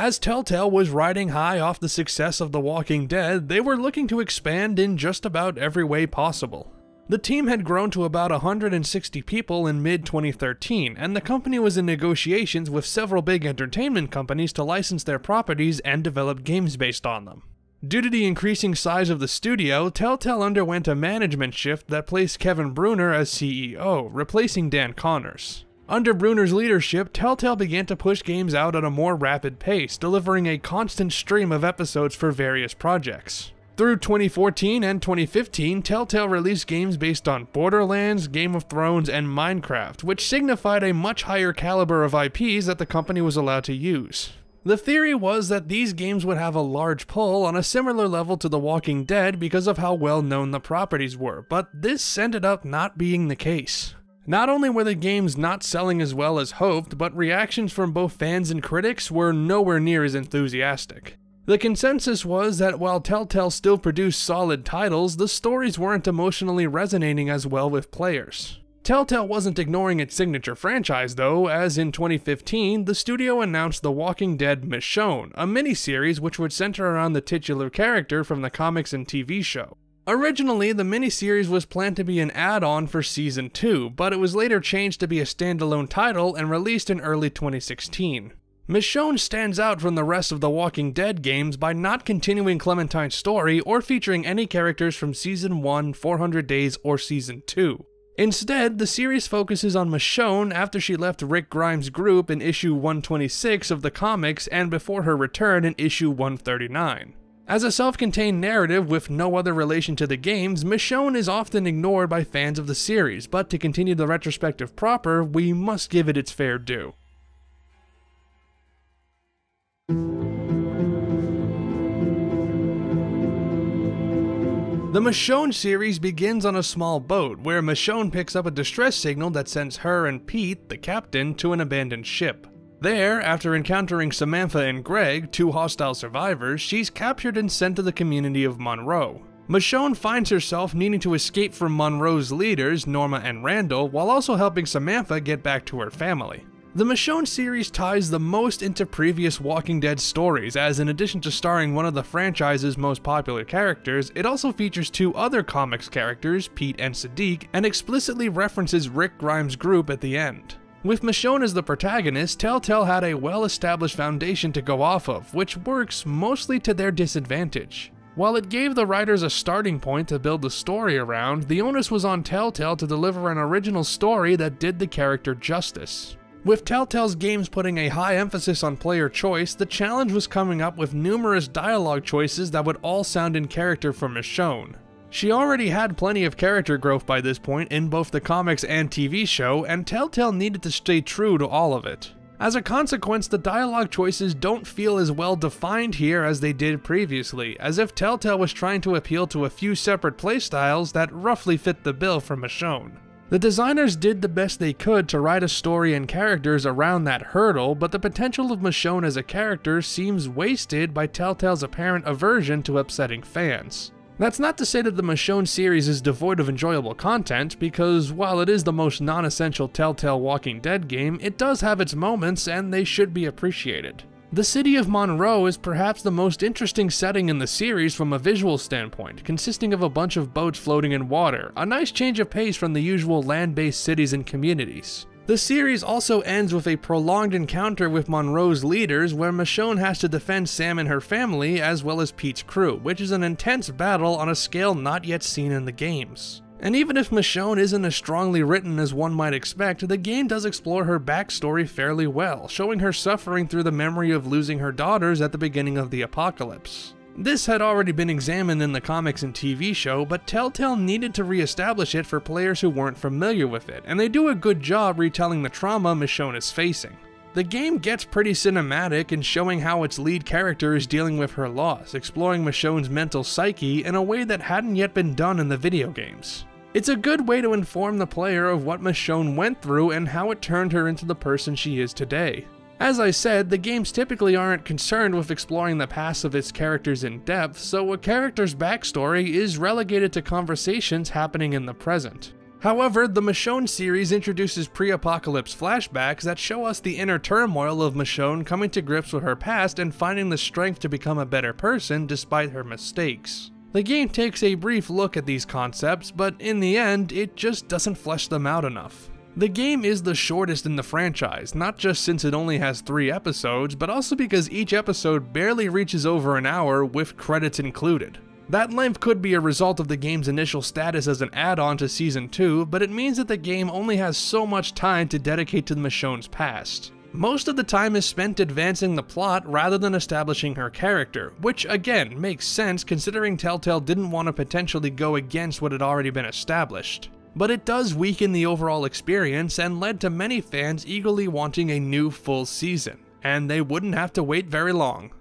As Telltale was riding high off the success of The Walking Dead, they were looking to expand in just about every way possible. The team had grown to about 160 people in mid-2013, and the company was in negotiations with several big entertainment companies to license their properties and develop games based on them. Due to the increasing size of the studio, Telltale underwent a management shift that placed Kevin Brunner as CEO, replacing Dan Connors. Under Brunner's leadership, Telltale began to push games out at a more rapid pace, delivering a constant stream of episodes for various projects. Through 2014 and 2015, Telltale released games based on Borderlands, Game of Thrones, and Minecraft, which signified a much higher caliber of IPs that the company was allowed to use. The theory was that these games would have a large pull on a similar level to The Walking Dead because of how well known the properties were, but this ended up not being the case. Not only were the games not selling as well as hoped, but reactions from both fans and critics were nowhere near as enthusiastic. The consensus was that while Telltale still produced solid titles, the stories weren't emotionally resonating as well with players. Telltale wasn't ignoring its signature franchise though, as in 2015, the studio announced The Walking Dead Michonne, a miniseries which would center around the titular character from the comics and TV show. Originally, the miniseries was planned to be an add-on for Season 2, but it was later changed to be a standalone title and released in early 2016. Michonne stands out from the rest of the Walking Dead games by not continuing Clementine's story or featuring any characters from Season 1, 400 Days, or Season 2. Instead, the series focuses on Michonne after she left Rick Grimes' group in issue 126 of the comics and before her return in issue 139. As a self-contained narrative with no other relation to the games, Michonne is often ignored by fans of the series, but to continue the retrospective proper, we must give it its fair due. The Michonne series begins on a small boat, where Michonne picks up a distress signal that sends her and Pete, the captain, to an abandoned ship. There, after encountering Samantha and Greg, two hostile survivors, she's captured and sent to the community of Monroe. Michonne finds herself needing to escape from Monroe's leaders, Norma and Randall, while also helping Samantha get back to her family. The Michonne series ties the most into previous Walking Dead stories, as in addition to starring one of the franchise's most popular characters, it also features two other comics characters, Pete and Sadiq, and explicitly references Rick Grimes' group at the end. With Michonne as the protagonist, Telltale had a well-established foundation to go off of, which works mostly to their disadvantage. While it gave the writers a starting point to build the story around, the onus was on Telltale to deliver an original story that did the character justice. With Telltale's games putting a high emphasis on player choice, the challenge was coming up with numerous dialogue choices that would all sound in character for Michonne. She already had plenty of character growth by this point in both the comics and TV show, and Telltale needed to stay true to all of it. As a consequence, the dialogue choices don't feel as well defined here as they did previously, as if Telltale was trying to appeal to a few separate playstyles that roughly fit the bill for Michonne. The designers did the best they could to write a story and characters around that hurdle, but the potential of Michonne as a character seems wasted by Telltale's apparent aversion to upsetting fans. That's not to say that the Michonne series is devoid of enjoyable content, because while it is the most non-essential Telltale Walking Dead game, it does have its moments and they should be appreciated. The city of Monroe is perhaps the most interesting setting in the series from a visual standpoint, consisting of a bunch of boats floating in water, a nice change of pace from the usual land-based cities and communities. The series also ends with a prolonged encounter with Monroe's leaders where Michonne has to defend Sam and her family as well as Pete's crew, which is an intense battle on a scale not yet seen in the games. And even if Michonne isn't as strongly written as one might expect, the game does explore her backstory fairly well, showing her suffering through the memory of losing her daughters at the beginning of the apocalypse. This had already been examined in the comics and TV show, but Telltale needed to re-establish it for players who weren't familiar with it, and they do a good job retelling the trauma Michonne is facing. The game gets pretty cinematic in showing how its lead character is dealing with her loss, exploring Michonne's mental psyche in a way that hadn't yet been done in the video games. It's a good way to inform the player of what Michonne went through and how it turned her into the person she is today. As I said, the games typically aren't concerned with exploring the past of its characters in depth, so a character's backstory is relegated to conversations happening in the present. However, the Michonne series introduces pre-apocalypse flashbacks that show us the inner turmoil of Michonne coming to grips with her past and finding the strength to become a better person despite her mistakes. The game takes a brief look at these concepts, but in the end, it just doesn't flesh them out enough. The game is the shortest in the franchise, not just since it only has 3 episodes, but also because each episode barely reaches over an hour with credits included. That length could be a result of the game's initial status as an add-on to Season 2, but it means that the game only has so much time to dedicate to Michonne's past. Most of the time is spent advancing the plot rather than establishing her character, which again makes sense considering Telltale didn't want to potentially go against what had already been established. But it does weaken the overall experience and led to many fans eagerly wanting a new full season, and they wouldn't have to wait very long.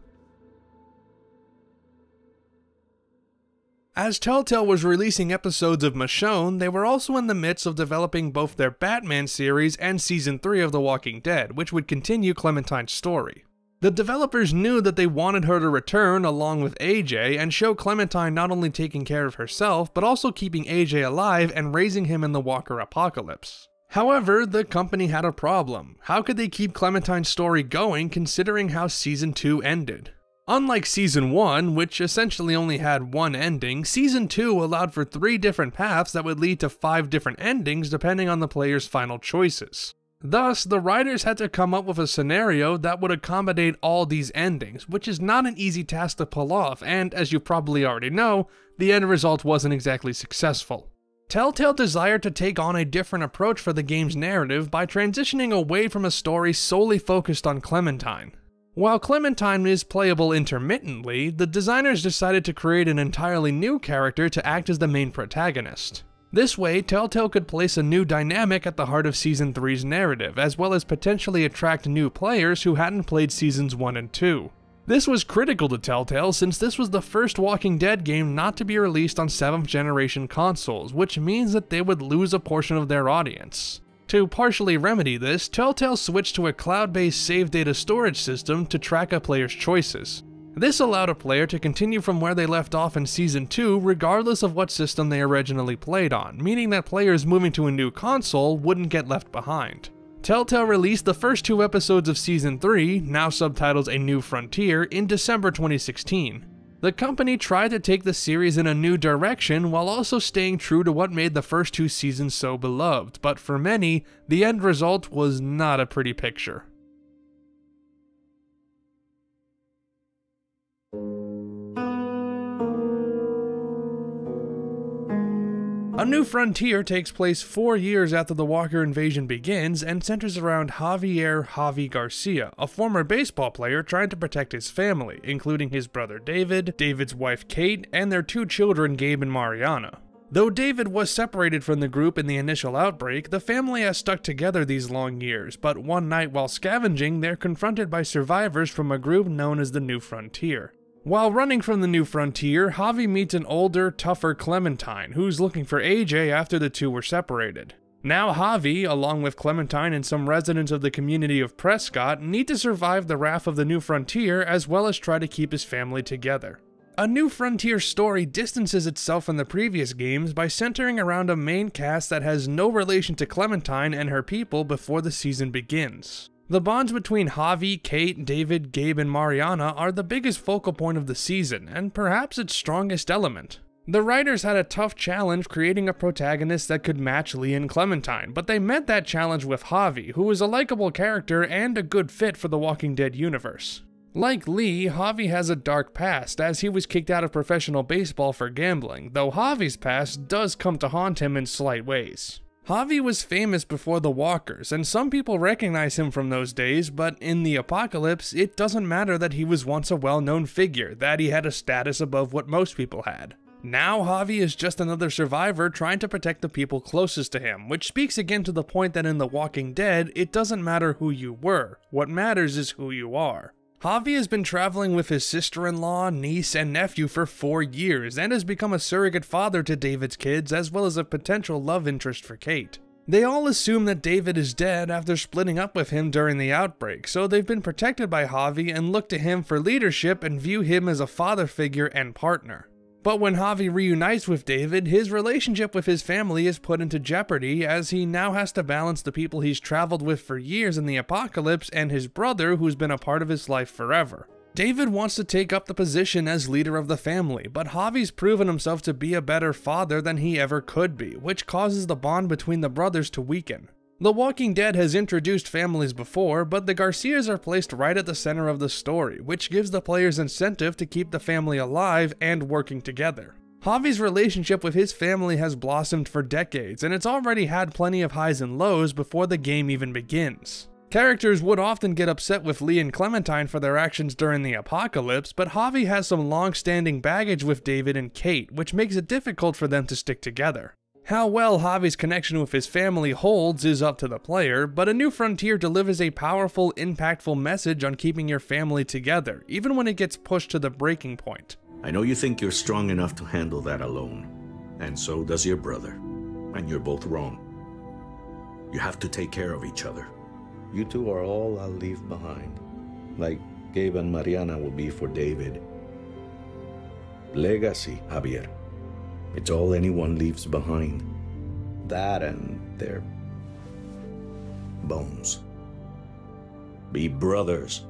As Telltale was releasing episodes of Michonne, they were also in the midst of developing both their Batman series and Season 3 of The Walking Dead, which would continue Clementine's story. The developers knew that they wanted her to return along with AJ and show Clementine not only taking care of herself, but also keeping AJ alive and raising him in the Walker apocalypse. However, the company had a problem. How could they keep Clementine's story going considering how Season 2 ended? Unlike Season 1, which essentially only had one ending, Season 2 allowed for 3 different paths that would lead to 5 different endings depending on the player's final choices. Thus, the writers had to come up with a scenario that would accommodate all these endings, which is not an easy task to pull off, and as you probably already know, the end result wasn't exactly successful. Telltale desired to take on a different approach for the game's narrative by transitioning away from a story solely focused on Clementine. While Clementine is playable intermittently, the designers decided to create an entirely new character to act as the main protagonist. This way, Telltale could place a new dynamic at the heart of Season 3's narrative, as well as potentially attract new players who hadn't played Seasons 1 and 2. This was critical to Telltale since this was the first Walking Dead game not to be released on 7th generation consoles, which means that they would lose a portion of their audience. To partially remedy this, Telltale switched to a cloud-based save data storage system to track a player's choices. This allowed a player to continue from where they left off in Season 2 regardless of what system they originally played on, meaning that players moving to a new console wouldn't get left behind. Telltale released the first 2 episodes of Season 3, now subtitled A New Frontier, in December 2016. The company tried to take the series in a new direction while also staying true to what made the first 2 seasons so beloved, but for many, the end result was not a pretty picture. A New Frontier takes place 4 years after the Walker invasion begins and centers around Javier "Javi" Garcia, a former baseball player trying to protect his family, including his brother David, David's wife Kate, and their 2 children Gabe and Mariana. Though David was separated from the group in the initial outbreak, the family has stuck together these long years, but one night while scavenging, they're confronted by survivors from a group known as the New Frontier. While running from the New Frontier, Javi meets an older, tougher Clementine, who's looking for AJ after the 2 were separated. Now Javi, along with Clementine and some residents of the community of Prescott, need to survive the wrath of the New Frontier as well as try to keep his family together. A New Frontier story distances itself from the previous games by centering around a main cast that has no relation to Clementine and her people before the season begins. The bonds between Javi, Kate, David, Gabe, and Mariana are the biggest focal point of the season, and perhaps its strongest element. The writers had a tough challenge creating a protagonist that could match Lee and Clementine, but they met that challenge with Javi, who is a likable character and a good fit for the Walking Dead universe. Like Lee, Javi has a dark past, as he was kicked out of professional baseball for gambling, though Javi's past does come to haunt him in slight ways. Javi was famous before the Walkers, and some people recognize him from those days, but in the apocalypse, it doesn't matter that he was once a well-known figure, that he had a status above what most people had. Now Javi is just another survivor trying to protect the people closest to him, which speaks again to the point that in The Walking Dead, it doesn't matter who you were, what matters is who you are. Javi has been traveling with his sister-in-law, niece, and nephew for 4 years, and has become a surrogate father to David's kids as well as a potential love interest for Kate. They all assume that David is dead after splitting up with him during the outbreak, so they've been protected by Javi and look to him for leadership and view him as a father figure and partner. But when Javi reunites with David, his relationship with his family is put into jeopardy as he now has to balance the people he's traveled with for years in the apocalypse and his brother who's been a part of his life forever. David wants to take up the position as leader of the family, but Javi's proven himself to be a better father than he ever could be, which causes the bond between the brothers to weaken. The Walking Dead has introduced families before, but the Garcias are placed right at the center of the story, which gives the players incentive to keep the family alive and working together. Javi's relationship with his family has blossomed for decades, and it's already had plenty of highs and lows before the game even begins. Characters would often get upset with Lee and Clementine for their actions during the apocalypse, but Javi has some long-standing baggage with David and Kate, which makes it difficult for them to stick together. How well Javi's connection with his family holds is up to the player, but A New Frontier delivers a powerful, impactful message on keeping your family together, even when it gets pushed to the breaking point. I know you think you're strong enough to handle that alone, and so does your brother, and you're both wrong. You have to take care of each other. You two are all I'll leave behind, like Gabe and Mariana will be for David. Legacy, Javier. It's all anyone leaves behind. That and their bones. Be brothers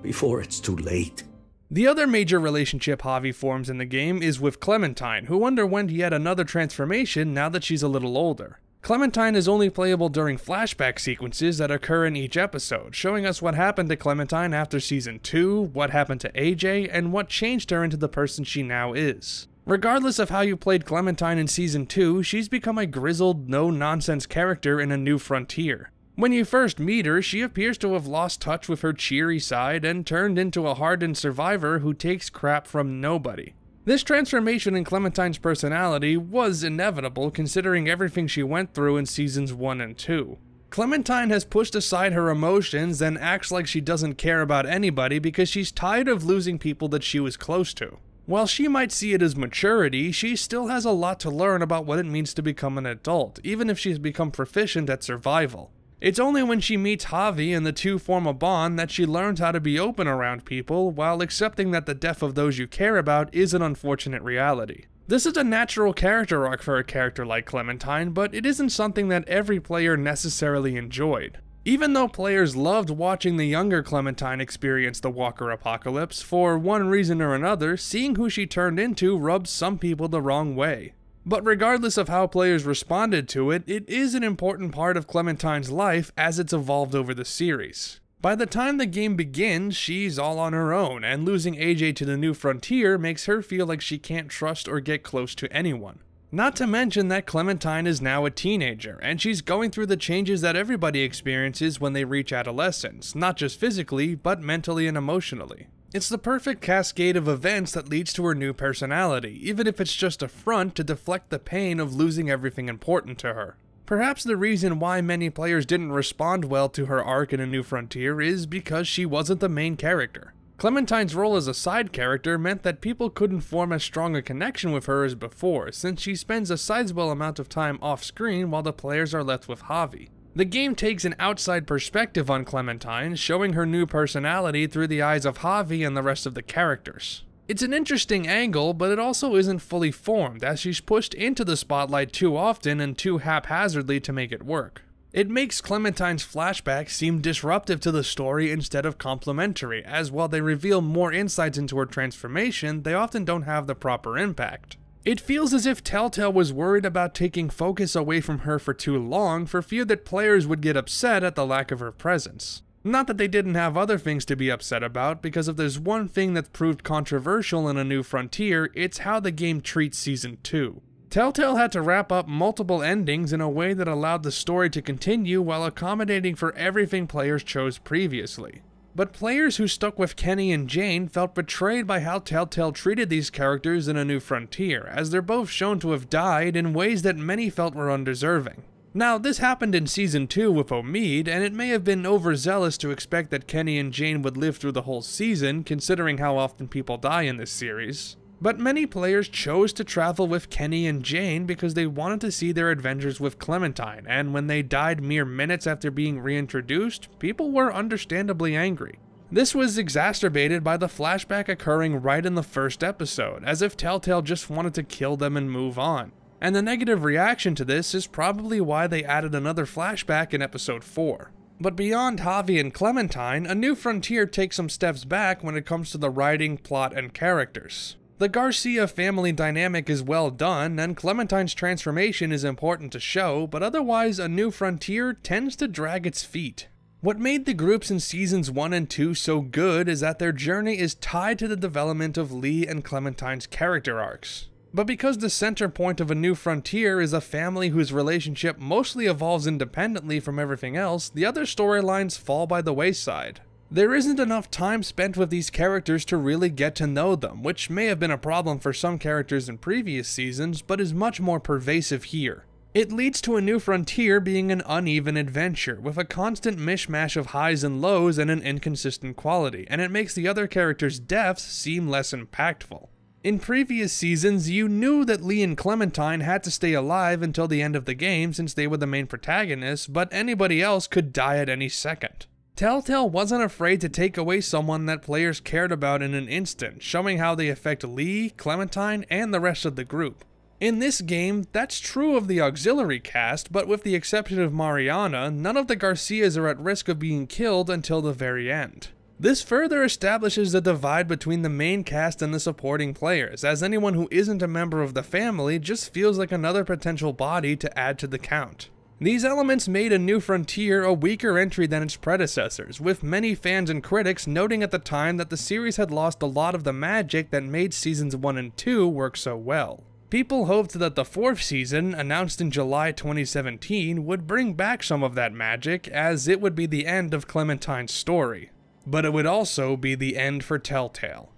before it's too late. The other major relationship Javi forms in the game is with Clementine, who underwent yet another transformation now that she's a little older. Clementine is only playable during flashback sequences that occur in each episode, showing us what happened to Clementine after Season 2, what happened to AJ, and what changed her into the person she now is. Regardless of how you played Clementine in Season 2, she's become a grizzled, no-nonsense character in A New Frontier. When you first meet her, she appears to have lost touch with her cheery side and turned into a hardened survivor who takes crap from nobody. This transformation in Clementine's personality was inevitable considering everything she went through in Seasons 1 and 2. Clementine has pushed aside her emotions and acts like she doesn't care about anybody because she's tired of losing people that she was close to. While she might see it as maturity, she still has a lot to learn about what it means to become an adult, even if she's become proficient at survival. It's only when she meets Javi and the two form a bond that she learns how to be open around people, while accepting that the death of those you care about is an unfortunate reality. This is a natural character arc for a character like Clementine, but it isn't something that every player necessarily enjoyed. Even though players loved watching the younger Clementine experience the Walker apocalypse, for one reason or another, seeing who she turned into rubbed some people the wrong way. But regardless of how players responded to it, it is an important part of Clementine's life as it's evolved over the series. By the time the game begins, she's all on her own, and losing AJ to the New Frontier makes her feel like she can't trust or get close to anyone. Not to mention that Clementine is now a teenager, and she's going through the changes that everybody experiences when they reach adolescence, not just physically, but mentally and emotionally. It's the perfect cascade of events that leads to her new personality, even if it's just a front to deflect the pain of losing everything important to her. Perhaps the reason why many players didn't respond well to her arc in A New Frontier is because she wasn't the main character. Clementine's role as a side character meant that people couldn't form as strong a connection with her as before, since she spends a sizable amount of time off-screen while the players are left with Javi. The game takes an outside perspective on Clementine, showing her new personality through the eyes of Javi and the rest of the characters. It's an interesting angle, but it also isn't fully formed, as she's pushed into the spotlight too often and too haphazardly to make it work. It makes Clementine's flashbacks seem disruptive to the story instead of complementary, as while they reveal more insights into her transformation, they often don't have the proper impact. It feels as if Telltale was worried about taking focus away from her for too long for fear that players would get upset at the lack of her presence. Not that they didn't have other things to be upset about, because if there's one thing that's proved controversial in A New Frontier, it's how the game treats Season 2. Telltale had to wrap up multiple endings in a way that allowed the story to continue while accommodating for everything players chose previously. But players who stuck with Kenny and Jane felt betrayed by how Telltale treated these characters in A New Frontier, as they're both shown to have died in ways that many felt were undeserving. Now, this happened in Season 2 with Omid, and it may have been overzealous to expect that Kenny and Jane would live through the whole season, considering how often people die in this series. But many players chose to travel with Kenny and Jane because they wanted to see their adventures with Clementine, and when they died mere minutes after being reintroduced, people were understandably angry. This was exacerbated by the flashback occurring right in the first episode, as if Telltale just wanted to kill them and move on. And the negative reaction to this is probably why they added another flashback in episode 4. But beyond Javi and Clementine, A New Frontier takes some steps back when it comes to the writing, plot, and characters. The Garcia family dynamic is well done, and Clementine's transformation is important to show, but otherwise A New Frontier tends to drag its feet. What made the groups in seasons 1 and 2 so good is that their journey is tied to the development of Lee and Clementine's character arcs. But because the center point of A New Frontier is a family whose relationship mostly evolves independently from everything else, the other storylines fall by the wayside. There isn't enough time spent with these characters to really get to know them, which may have been a problem for some characters in previous seasons, but is much more pervasive here. It leads to A New Frontier being an uneven adventure, with a constant mishmash of highs and lows and an inconsistent quality, and it makes the other characters' deaths seem less impactful. In previous seasons, you knew that Lee and Clementine had to stay alive until the end of the game since they were the main protagonists, but anybody else could die at any second. Telltale wasn't afraid to take away someone that players cared about in an instant, showing how they affect Lee, Clementine, and the rest of the group. In this game, that's true of the auxiliary cast, but with the exception of Mariana, none of the Garcias are at risk of being killed until the very end. This further establishes the divide between the main cast and the supporting players, as anyone who isn't a member of the family just feels like another potential body to add to the count. These elements made A New Frontier a weaker entry than its predecessors, with many fans and critics noting at the time that the series had lost a lot of the magic that made seasons 1 and 2 work so well. People hoped that the 4th season, announced in July 2017, would bring back some of that magic, as it would be the end of Clementine's story. But it would also be the end for Telltale.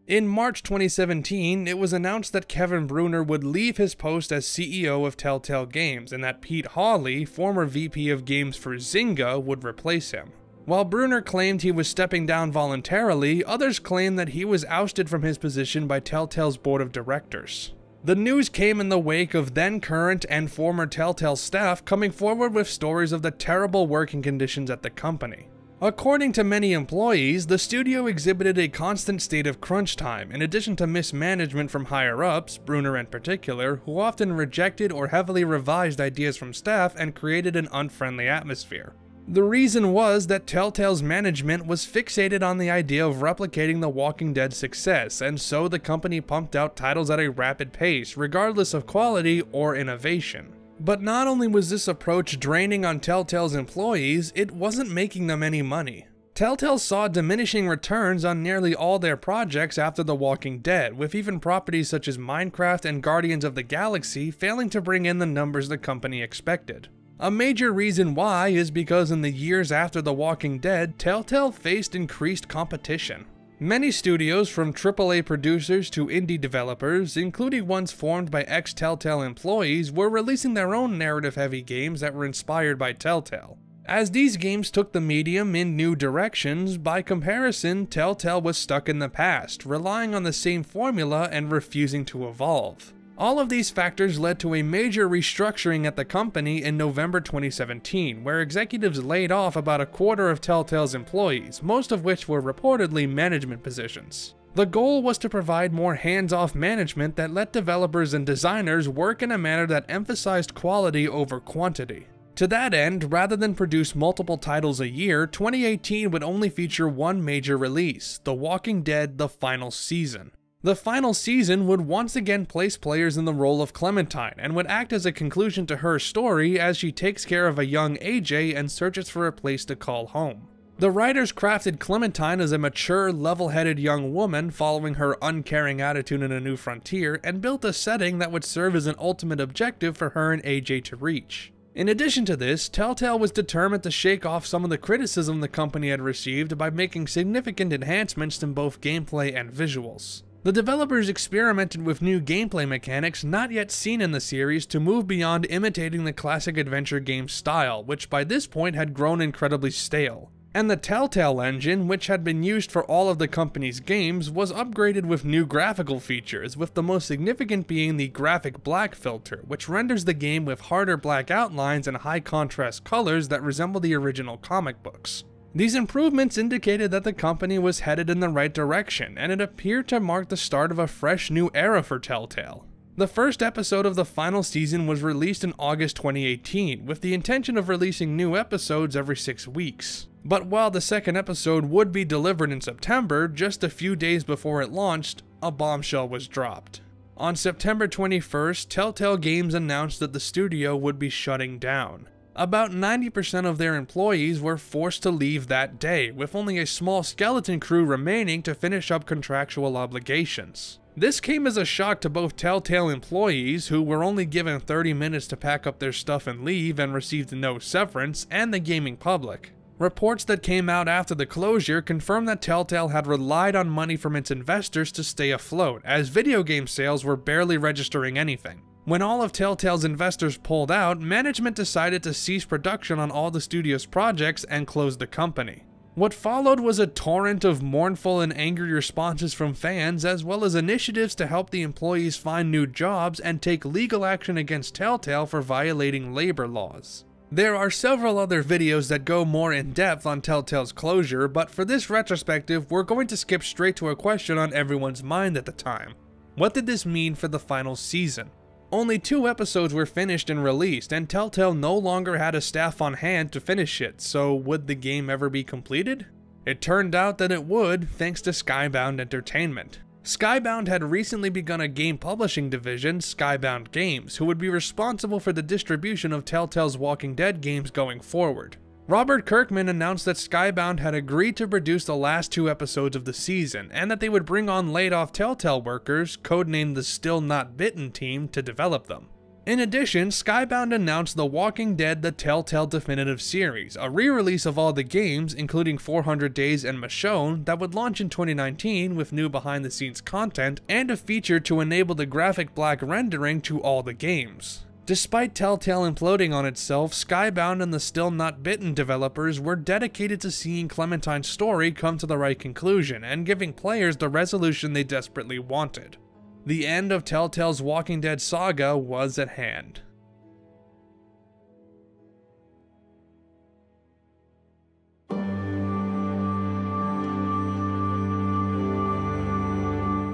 In March 2017, it was announced that Kevin Bruner would leave his post as CEO of Telltale Games, and that Pete Hawley, former VP of Games for Zynga, would replace him. While Bruner claimed he was stepping down voluntarily, others claimed that he was ousted from his position by Telltale's board of directors. The news came in the wake of then current and former Telltale staff coming forward with stories of the terrible working conditions at the company. According to many employees, the studio exhibited a constant state of crunch time, in addition to mismanagement from higher-ups, Bruner in particular, who often rejected or heavily revised ideas from staff and created an unfriendly atmosphere. The reason was that Telltale's management was fixated on the idea of replicating The Walking Dead's success, and so the company pumped out titles at a rapid pace, regardless of quality or innovation. But not only was this approach draining on Telltale's employees, it wasn't making them any money. Telltale saw diminishing returns on nearly all their projects after The Walking Dead, with even properties such as Minecraft and Guardians of the Galaxy failing to bring in the numbers the company expected. A major reason why is because in the years after The Walking Dead, Telltale faced increased competition. Many studios, from AAA producers to indie developers, including ones formed by ex-Telltale employees, were releasing their own narrative-heavy games that were inspired by Telltale. As these games took the medium in new directions, by comparison, Telltale was stuck in the past, relying on the same formula and refusing to evolve. All of these factors led to a major restructuring at the company in November 2017, where executives laid off about a quarter of Telltale's employees, most of which were reportedly management positions. The goal was to provide more hands-off management that let developers and designers work in a manner that emphasized quality over quantity. To that end, rather than produce multiple titles a year, 2018 would only feature one major release, The Walking Dead: The Final Season. The final season would once again place players in the role of Clementine, and would act as a conclusion to her story as she takes care of a young AJ and searches for a place to call home. The writers crafted Clementine as a mature, level-headed young woman following her uncaring attitude in A New Frontier, and built a setting that would serve as an ultimate objective for her and AJ to reach. In addition to this, Telltale was determined to shake off some of the criticism the company had received by making significant enhancements in both gameplay and visuals. The developers experimented with new gameplay mechanics not yet seen in the series to move beyond imitating the classic adventure game style, which by this point had grown incredibly stale. And the Telltale engine, which had been used for all of the company's games, was upgraded with new graphical features, with the most significant being the graphic black filter, which renders the game with harder black outlines and high contrast colors that resemble the original comic books. These improvements indicated that the company was headed in the right direction, and it appeared to mark the start of a fresh new era for Telltale. The first episode of the final season was released in August 2018, with the intention of releasing new episodes every 6 weeks. But while the second episode would be delivered in September, just a few days before it launched, a bombshell was dropped. On September 21st, Telltale Games announced that the studio would be shutting down. About 90% of their employees were forced to leave that day, with only a small skeleton crew remaining to finish up contractual obligations. This came as a shock to both Telltale employees, who were only given 30 minutes to pack up their stuff and leave and received no severance, and the gaming public. Reports that came out after the closure confirmed that Telltale had relied on money from its investors to stay afloat, as video game sales were barely registering anything. When all of Telltale's investors pulled out, management decided to cease production on all the studio's projects and close the company. What followed was a torrent of mournful and angry responses from fans, as well as initiatives to help the employees find new jobs and take legal action against Telltale for violating labor laws. There are several other videos that go more in depth on Telltale's closure, but for this retrospective, we're going to skip straight to a question on everyone's mind at the time. What did this mean for the final season? Only 2 episodes were finished and released, and Telltale no longer had a staff on hand to finish it, so would the game ever be completed? It turned out that it would, thanks to Skybound Entertainment. Skybound had recently begun a game publishing division, Skybound Games, who would be responsible for the distribution of Telltale's Walking Dead games going forward. Robert Kirkman announced that Skybound had agreed to produce the last 2 episodes of the season, and that they would bring on laid-off Telltale workers, codenamed the Still Not Bitten team, to develop them. In addition, Skybound announced The Walking Dead: The Telltale Definitive Series, a re-release of all the games, including 400 Days and Michonne, that would launch in 2019 with new behind-the-scenes content and a feature to enable the graphic black rendering to all the games. Despite Telltale imploding on itself, Skybound and the Still Not Bitten developers were dedicated to seeing Clementine's story come to the right conclusion and giving players the resolution they desperately wanted. The end of Telltale's Walking Dead saga was at hand.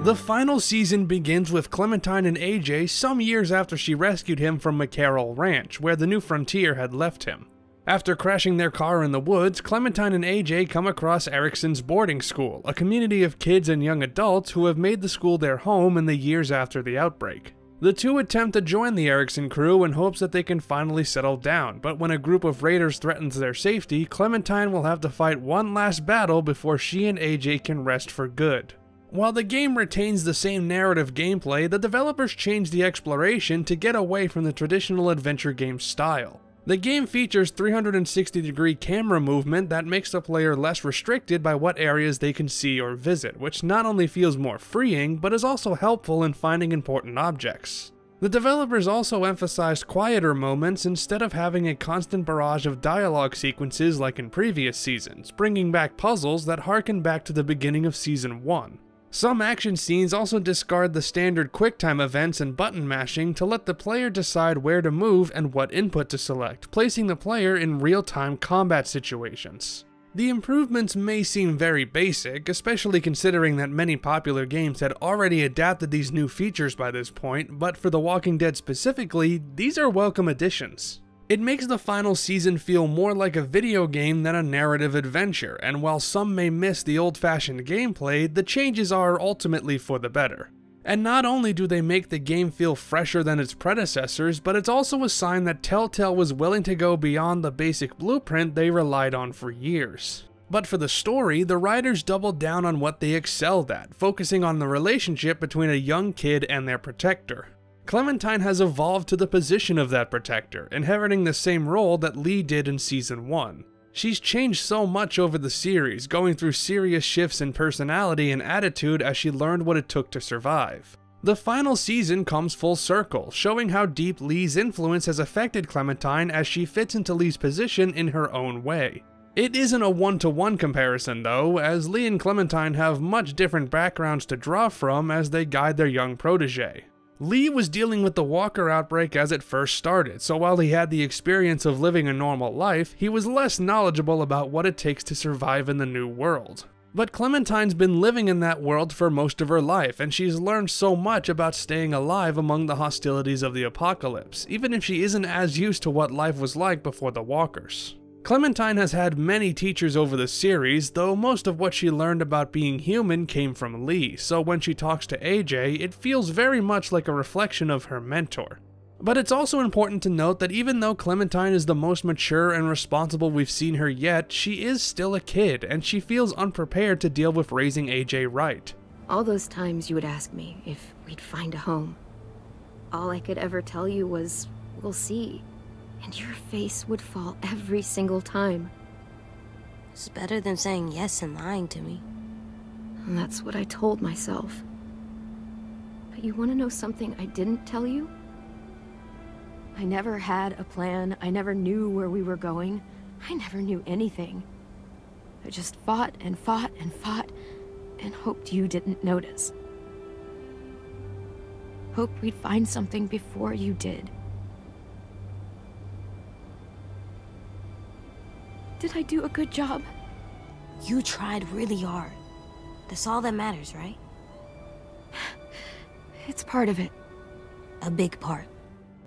The final season begins with Clementine and AJ some years after she rescued him from McCarroll Ranch, where the New Frontier had left him. After crashing their car in the woods, Clementine and AJ come across Erickson's boarding school, a community of kids and young adults who have made the school their home in the years after the outbreak. The two attempt to join the Erickson crew in hopes that they can finally settle down, but when a group of raiders threatens their safety, Clementine will have to fight one last battle before she and AJ can rest for good. While the game retains the same narrative gameplay, the developers changed the exploration to get away from the traditional adventure game style. The game features 360-degree camera movement that makes the player less restricted by what areas they can see or visit, which not only feels more freeing, but is also helpful in finding important objects. The developers also emphasized quieter moments instead of having a constant barrage of dialogue sequences like in previous seasons, bringing back puzzles that harken back to the beginning of Season 1. Some action scenes also discard the standard QuickTime events and button mashing to let the player decide where to move and what input to select, placing the player in real-time combat situations. The improvements may seem very basic, especially considering that many popular games had already adapted these new features by this point, but for The Walking Dead specifically, these are welcome additions. It makes the final season feel more like a video game than a narrative adventure, and while some may miss the old-fashioned gameplay, the changes are ultimately for the better. And not only do they make the game feel fresher than its predecessors, but it's also a sign that Telltale was willing to go beyond the basic blueprint they relied on for years. But for the story, the writers doubled down on what they excelled at, focusing on the relationship between a young kid and their protector. Clementine has evolved to the position of that protector, inheriting the same role that Lee did in Season 1. She's changed so much over the series, going through serious shifts in personality and attitude as she learned what it took to survive. The final season comes full circle, showing how deep Lee's influence has affected Clementine as she fits into Lee's position in her own way. It isn't a one-to-one comparison though, as Lee and Clementine have much different backgrounds to draw from as they guide their young protege. Lee was dealing with the Walker outbreak as it first started, so while he had the experience of living a normal life, he was less knowledgeable about what it takes to survive in the new world. But Clementine's been living in that world for most of her life, and she's learned so much about staying alive among the hostilities of the apocalypse, even if she isn't as used to what life was like before the Walkers. Clementine has had many teachers over the series, though most of what she learned about being human came from Lee, so when she talks to AJ, it feels very much like a reflection of her mentor. But it's also important to note that even though Clementine is the most mature and responsible we've seen her yet, she is still a kid, and she feels unprepared to deal with raising AJ right. All those times you would ask me if we'd find a home, all I could ever tell you was, we'll see. And your face would fall every single time. It's better than saying yes and lying to me. And that's what I told myself. But you want to know something I didn't tell you? I never had a plan. I never knew where we were going. I never knew anything. I just fought and fought and fought and hoped you didn't notice. Hoped we'd find something before you did. Did I do a good job? You tried really hard. That's all that matters, right? It's part of it. A big part.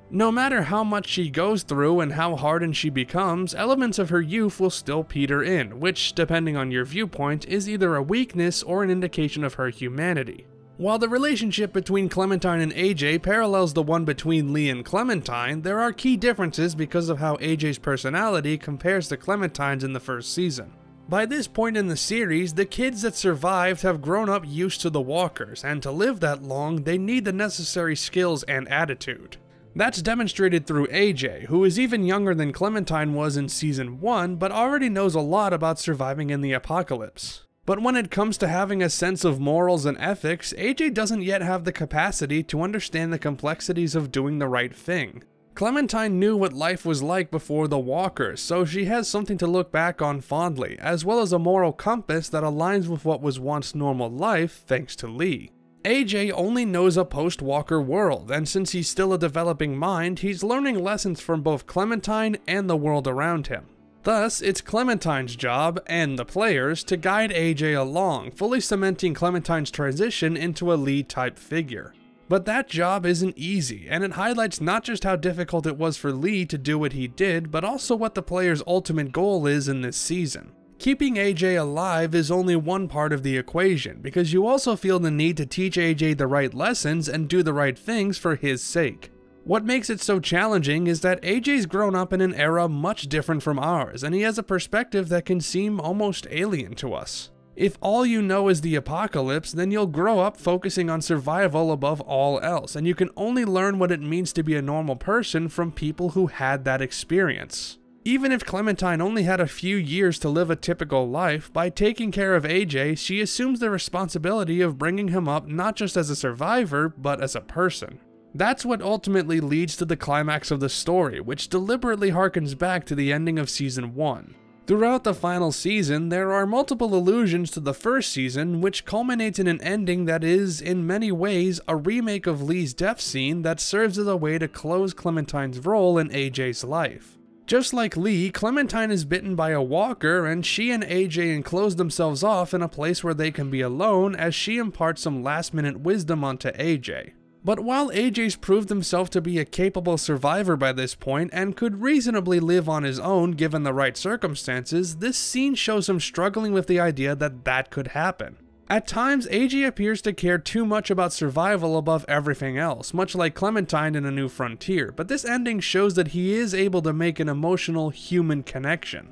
No matter how much she goes through and how hardened she becomes, elements of her youth will still peter in, which, depending on your viewpoint, is either a weakness or an indication of her humanity. While the relationship between Clementine and AJ parallels the one between Lee and Clementine, there are key differences because of how AJ's personality compares to Clementine's in the first season. By this point in the series, the kids that survived have grown up used to the Walkers, and to live that long, they need the necessary skills and attitude. That's demonstrated through AJ, who is even younger than Clementine was in Season 1, but already knows a lot about surviving in the apocalypse. But when it comes to having a sense of morals and ethics, AJ doesn't yet have the capacity to understand the complexities of doing the right thing. Clementine knew what life was like before the Walkers, so she has something to look back on fondly, as well as a moral compass that aligns with what was once normal life thanks to Lee. AJ only knows a post-Walker world, and since he's still a developing mind, he's learning lessons from both Clementine and the world around him. Thus, it's Clementine's job, and the players, to guide AJ along, fully cementing Clementine's transition into a Lee-type figure. But that job isn't easy, and it highlights not just how difficult it was for Lee to do what he did, but also what the player's ultimate goal is in this season. Keeping AJ alive is only one part of the equation, because you also feel the need to teach AJ the right lessons and do the right things for his sake. What makes it so challenging is that AJ's grown up in an era much different from ours, and he has a perspective that can seem almost alien to us. If all you know is the apocalypse, then you'll grow up focusing on survival above all else, and you can only learn what it means to be a normal person from people who had that experience. Even if Clementine only had a few years to live a typical life, by taking care of AJ, she assumes the responsibility of bringing him up not just as a survivor, but as a person. That's what ultimately leads to the climax of the story, which deliberately harkens back to the ending of Season 1. Throughout the final season, there are multiple allusions to the first season, which culminates in an ending that is, in many ways, a remake of Lee's death scene that serves as a way to close Clementine's role in AJ's life. Just like Lee, Clementine is bitten by a walker, and she and AJ enclose themselves off in a place where they can be alone as she imparts some last-minute wisdom onto AJ. But while AJ's proved himself to be a capable survivor by this point and could reasonably live on his own given the right circumstances, this scene shows him struggling with the idea that that could happen. At times, AJ appears to care too much about survival above everything else, much like Clementine in A New Frontier, but this ending shows that he is able to make an emotional, human connection.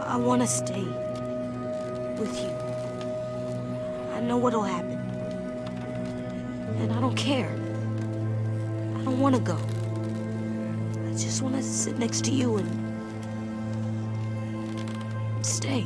I want to stay with you. I know what'll happen. And I don't care. I don't want to go. I just want to sit next to you and stay.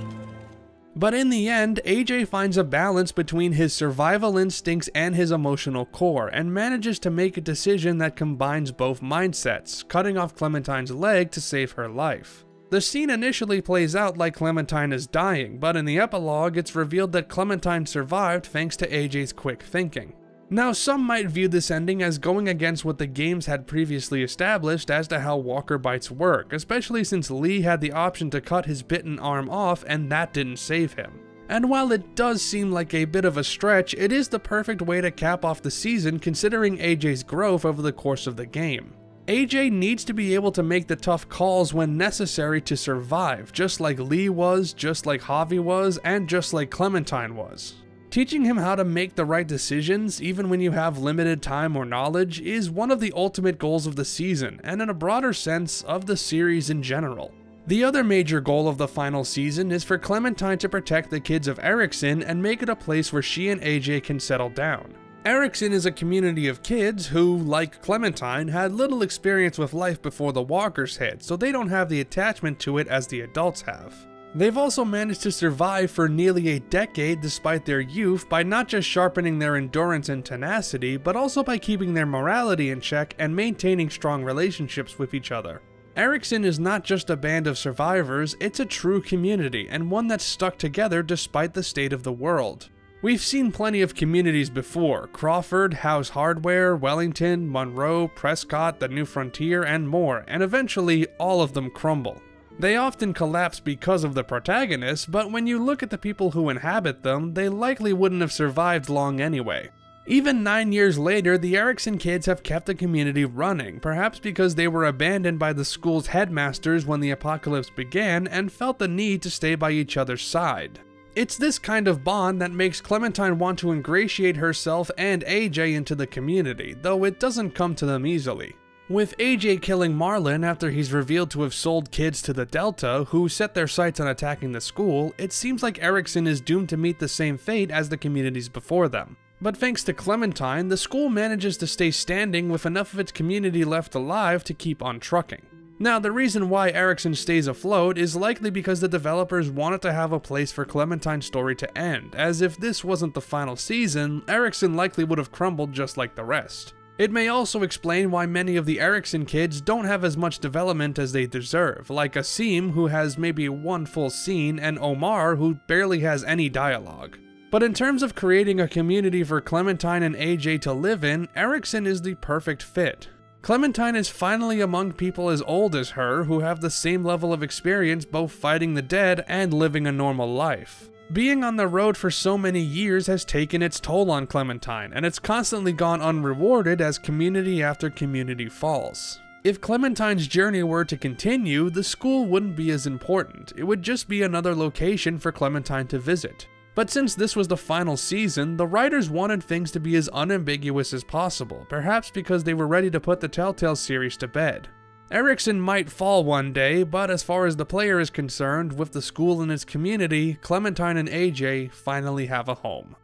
But in the end, AJ finds a balance between his survival instincts and his emotional core, and manages to make a decision that combines both mindsets, cutting off Clementine's leg to save her life. The scene initially plays out like Clementine is dying, but in the epilogue it's revealed that Clementine survived thanks to AJ's quick thinking. Now, some might view this ending as going against what the games had previously established as to how walker bites work, especially since Lee had the option to cut his bitten arm off and that didn't save him. And while it does seem like a bit of a stretch, it is the perfect way to cap off the season considering AJ's growth over the course of the game. AJ needs to be able to make the tough calls when necessary to survive, just like Lee was, just like Javi was, and just like Clementine was. Teaching him how to make the right decisions, even when you have limited time or knowledge, is one of the ultimate goals of the season, and in a broader sense, of the series in general. The other major goal of the final season is for Clementine to protect the kids of Erikson and make it a place where she and AJ can settle down. Erikson is a community of kids who, like Clementine, had little experience with life before the walkers hit, so they don't have the attachment to it as the adults have. They've also managed to survive for nearly a decade despite their youth by not just sharpening their endurance and tenacity, but also by keeping their morality in check and maintaining strong relationships with each other. Erikson is not just a band of survivors, it's a true community, and one that's stuck together despite the state of the world. We've seen plenty of communities before: Crawford, House Hardware, Wellington, Monroe, Prescott, the New Frontier, and more, and eventually all of them crumble. They often collapse because of the protagonists, but when you look at the people who inhabit them, they likely wouldn't have survived long anyway. Even 9 years later, the Erikson kids have kept the community running, perhaps because they were abandoned by the school's headmasters when the apocalypse began and felt the need to stay by each other's side. It's this kind of bond that makes Clementine want to ingratiate herself and AJ into the community, though it doesn't come to them easily. With AJ killing Marlon after he's revealed to have sold kids to the Delta, who set their sights on attacking the school, it seems like Erikson is doomed to meet the same fate as the communities before them. But thanks to Clementine, the school manages to stay standing with enough of its community left alive to keep on trucking. Now, the reason why Erikson stays afloat is likely because the developers wanted to have a place for Clementine's story to end, as if this wasn't the final season, Erikson likely would have crumbled just like the rest. It may also explain why many of the Erikson kids don't have as much development as they deserve, like Asim, who has maybe one full scene, and Omar, who barely has any dialogue. But in terms of creating a community for Clementine and AJ to live in, Erikson is the perfect fit. Clementine is finally among people as old as her who have the same level of experience both fighting the dead and living a normal life. Being on the road for so many years has taken its toll on Clementine, and it's constantly gone unrewarded as community after community falls. If Clementine's journey were to continue, the school wouldn't be as important, it would just be another location for Clementine to visit. But since this was the final season, the writers wanted things to be as unambiguous as possible, perhaps because they were ready to put the Telltale series to bed. Erikson might fall one day, but as far as the player is concerned, with the school and its community, Clementine and AJ finally have a home.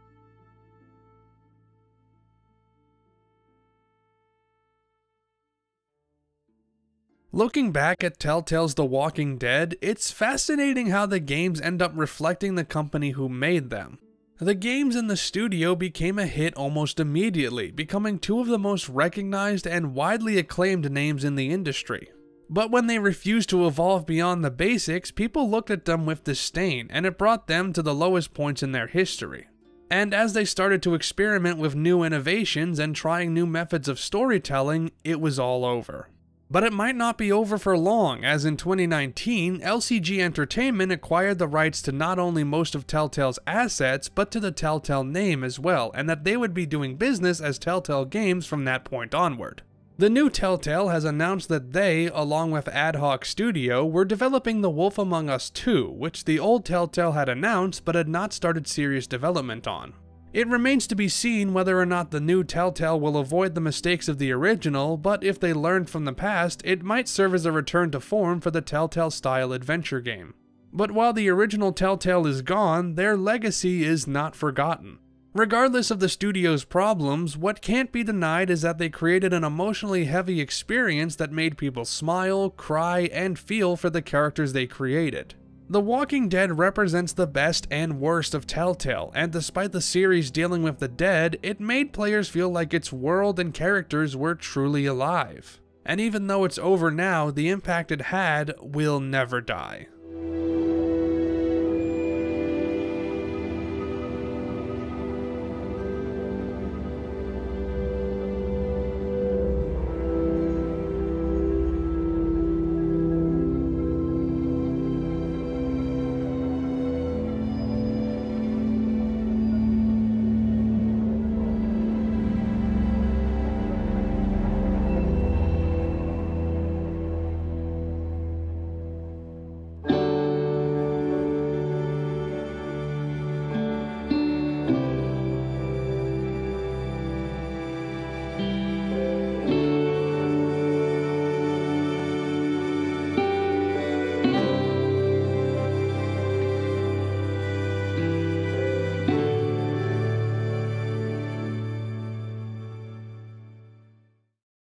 Looking back at Telltale's The Walking Dead, it's fascinating how the games end up reflecting the company who made them. The games and the studio became a hit almost immediately, becoming two of the most recognized and widely acclaimed names in the industry. But when they refused to evolve beyond the basics, people looked at them with disdain, and it brought them to the lowest points in their history. And as they started to experiment with new innovations and trying new methods of storytelling, it was all over. But it might not be over for long, as in 2019, LCG Entertainment acquired the rights to not only most of Telltale's assets, but to the Telltale name as well, and that they would be doing business as Telltale Games from that point onward. The new Telltale has announced that they, along with Ad Hoc Studio, were developing The Wolf Among Us 2, which the old Telltale had announced but had not started serious development on. It remains to be seen whether or not the new Telltale will avoid the mistakes of the original, but if they learned from the past, it might serve as a return to form for the Telltale-style adventure game. But while the original Telltale is gone, their legacy is not forgotten. Regardless of the studio's problems, what can't be denied is that they created an emotionally heavy experience that made people smile, cry, and feel for the characters they created. The Walking Dead represents the best and worst of Telltale, and despite the series dealing with the dead, it made players feel like its world and characters were truly alive. And even though it's over now, the impact it had will never die.